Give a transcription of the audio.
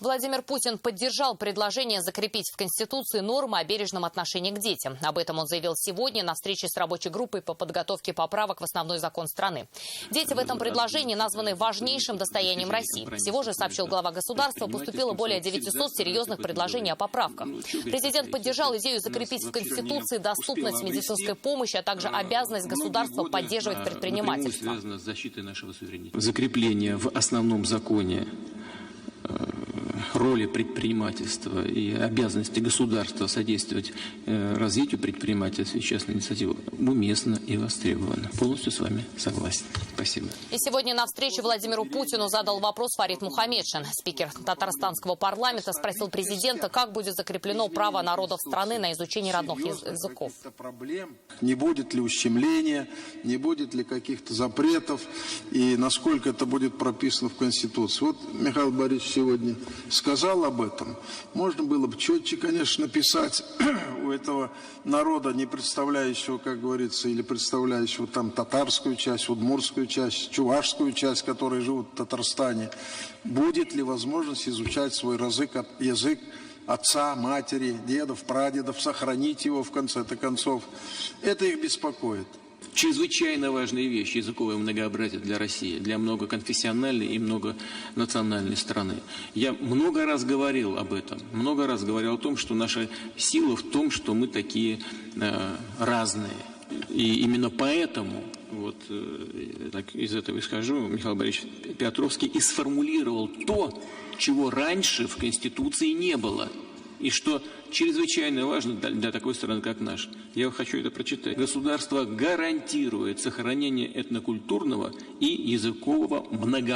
Владимир Путин поддержал предложение закрепить в Конституции нормы о бережном отношении к детям. Об этом он заявил сегодня на встрече с рабочей группой по подготовке поправок в основной закон страны. Дети в этом предложении названы важнейшим достоянием России. Всего же, сообщил глава государства, поступило более 900 серьезных предложений о поправках. Президент поддержал идею закрепить в Конституции доступность медицинской помощи, а также обязанность государства поддерживать предпринимательство. Закрепление в основном законе роли предпринимательства и обязанности государства содействовать развитию предпринимательства и частной инициативы уместно и востребовано. Полностью с вами согласен. Спасибо. И сегодня на встрече Владимиру Путину задал вопрос Фарид Мухаммедшин. Спикер татарстанского парламента спросил президента, как будет закреплено право народов страны на изучение родных языков. Не будет ли ущемления, не будет ли каких-то запретов и насколько это будет прописано в Конституции. Вот Михаил Борисович сегодня сказал об этом. Можно было бы четче, конечно, написать у этого народа, не представляющего, как говорится, или представляющего там татарскую часть, удмуртскую часть, чувашскую часть, которые живут в Татарстане. Будет ли возможность изучать свой язык отца, матери, дедов, прадедов, сохранить его в конце-то концов. Это их беспокоит. Чрезвычайно важная вещь — языковое многообразие для России, для многоконфессиональной и многонациональной страны. Я много раз говорил об этом, много раз говорил о том, что наша сила в том, что мы такие разные. И именно поэтому, вот так из этого исхожу, Михаил Борисович Петровский и сформулировал то, чего раньше в Конституции не было. И что чрезвычайно важно для такой страны, как наша. Я хочу это прочитать. Государство гарантирует сохранение этнокультурного и языкового многообразия